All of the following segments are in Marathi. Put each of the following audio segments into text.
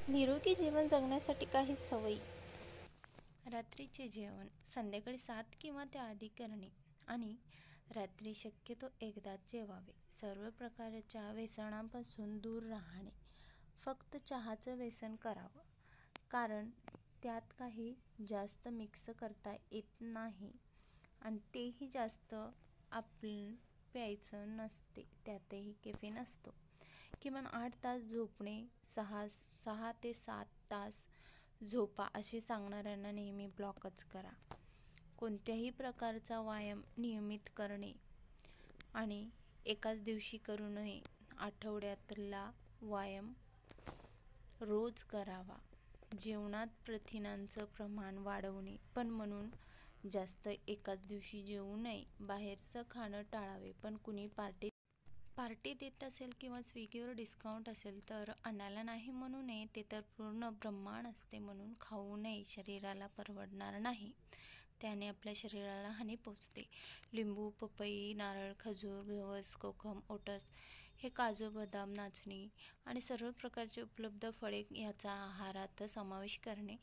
निरोगी जीवन जगण्यासाठी काही सवयी. रात्रीचे जेवण संध्याकाळी 7 किंवा त्याआधी करणे आणि रात्री शक्यतो एकदाच जेवावे. सर्व प्रकारच्या व्यसनांपासून दूर राहणे. फक्त चहाचं व्यसन करावं, कारण त्यात काही जास्त मिक्स करता येत नाही आणि तेही जास्त आपण प्यायचं नसते, त्यातही कॅफीन असतो. किमान 8 तास झोपणे. 6 ते 7 तास झोपा असे सांगणाऱ्यांना नेहमी ब्लॉकच करा. कोणत्याही प्रकारचा व्यायाम नियमित करणे आणि एकाच दिवशी करू नये. आठवड्यातला व्यायाम रोज करावा. जेवणात प्रथिनांचं प्रमाण वाढवणे, पण म्हणून जास्त एकाच दिवशी जेवू नये. बाहेरचं खाणं टाळावे, पण कुणी पार्टी देत असेल किंवा स्विगीवर डिस्काउंट असेल तर आणायला नाही म्हणू नये. ते तर पूर्ण ब्रह्मांड असते म्हणून खाऊ नये. शरीराला परवडणार नाही, त्याने आपल्या शरीराला हानी पोचते. लिंबू, पपई, नारळ, खजूर, जवस, कोकम, ओट्स, हे काजू, बदाम, नाचणी आणि सर्व प्रकारचे उपलब्ध फळे याचा आहारात समावेश करणे.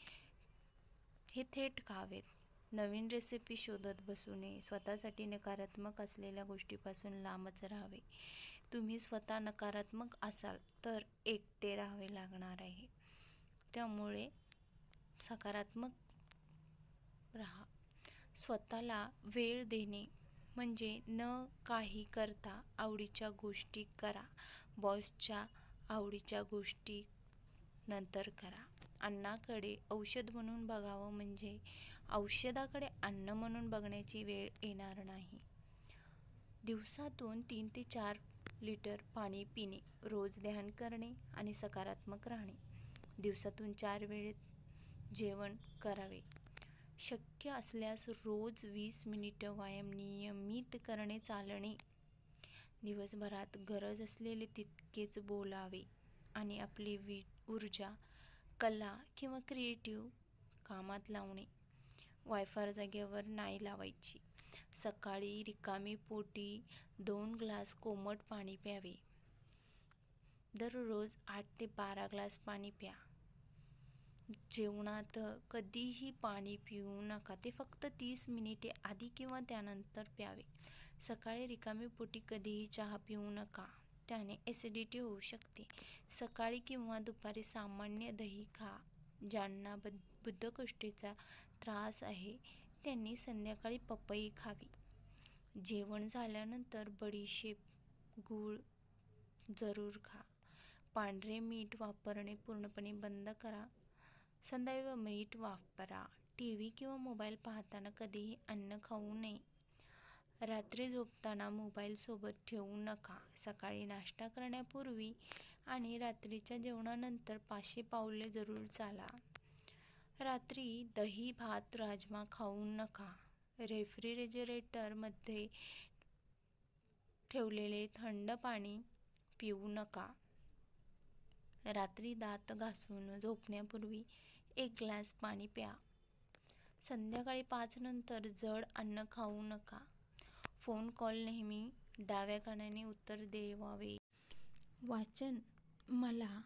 हे थेट खावेत. नवीन रेसिपी शोधत बसू नये. स्वतःसाठी नकारात्मक असलेल्या गोष्टीपासून लांबच राहावे. तुम्ही स्वतः नकारात्मक असाल तर एकटे राहावे लागणार आहे, त्यामुळे सकारात्मक राहा. स्वतःला वेळ देणे म्हणजे न काही करता आवडीच्या गोष्टी करा. बॉसच्या आवडीच्या गोष्टी नंतर करा. अन्नाकडे औषध म्हणून बघावं म्हणजे औषधाकडे अन्न म्हणून बघण्याची वेळ येणार नाही. दिवसातून 3 ते 4 लिटर पाणी पिणे. रोज ध्यान करणे आणि सकारात्मक राहणे. दिवसातून 4 वेळेत जेवण करावे. शक्य असल्यास रोज 20 मिनिटं व्यायाम नियमित करणे. चालणे. दिवसभरात गरज असलेले तितकेच बोलावे आणि आपली ऊर्जा कला किंवा क्रिएटिव्ह कामात लावणे. वायफार जागेवर नाही लावायची. सकाळी रिकामी पोटी 2 ग्लास कोमट पाणी प्यावे. दररोज 8 ते 12 ग्लास पाणी प्या. जेवणात कधीही पाणी पिऊ नका. ते फक्त 30 मिनिटे आधी किंवा त्यानंतर प्यावे. सकाळी रिकामी पोटी कधीही चहा पिऊ नका, त्याने ॲसिडिटी होऊ शकते. सकाळी किंवा दुपारी सामान्य दही खा. ज्यांना बद्धकोष्ठतेचा त्रास आहे त्यांनी संध्याकाळी पपई खावी. जेवण झाल्यानंतर बडीशेप, गूळ जरूर खा. पांढरे मीठ वापरणे पूर्णपणे बंद करा. सदैव मीठ वापरा. टीव्ही किंवा मोबाईल पाहताना कधीही अन्न खाऊ नये. रात्री झोपताना मोबाईल सोबत ठेवू नका. सकाळी नाश्ता करण्यापूर्वी आणि रात्रीच्या जेवणानंतर 500 पावले जरूर चाला. रात्री दही, भात, राजमा खाऊ नका. रेफ्रिजरेटरमध्ये ठेवलेले थंड पाणी पिऊ नका. रात्री दात घासून झोपण्यापूर्वी 1 ग्लास पाणी प्या. संध्याकाळी 5 नंतर जड अन्न खाऊ नका. फोन कॉल नेहमी डाव्या कानाने उत्तर द्यावे. वाचन. मला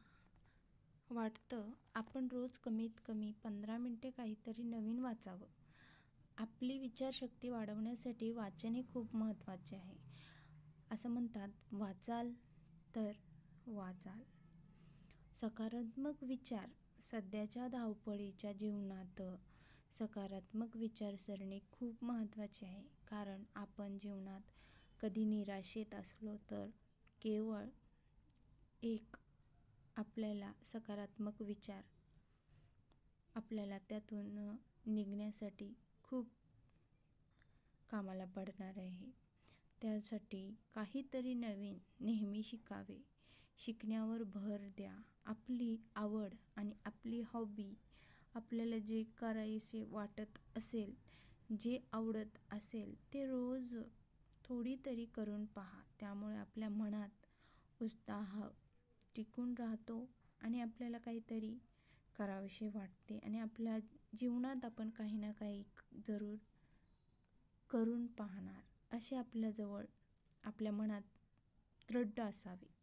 वाटतं आपण रोज कमीत कमी 15 मिनिटे काहीतरी नवीन वाचावं. आपली विचारशक्ती वाढवण्यासाठी वाचन हे खूप महत्त्वाचे आहे. असं म्हणतात, वाचाल तर वाचाल. सकारात्मक विचार. सध्याच्या धावपळीच्या जीवनात सकारात्मक विचारसरणी खूप महत्त्वाची आहे. कारण आपण जीवनात कधी निराशेत असलो तर केवळ एक आपल्याला सकारात्मक विचार आपल्याला त्यातून निघण्यासाठी खूप कामाला पडणार आहे. त्यासाठी काहीतरी नवीन नेहमी शिकावे. शिकण्यावर भर द्या. आपली आवड आणि आपली हॉबी, आपल्याला जे करायचे वाटत असेल, जे आवडत असेल ते रोज थोडी तरी करून पहा. त्यामुळे आपल्या मनात उत्साह टिकून राहतो आणि आपल्याला काहीतरी करावेसे वाटते आणि आपल्या जीवनात आपण काही ना काही जरूर करून पाहणार असे आपल्याजवळ आपल्या मनात दृढ असावे.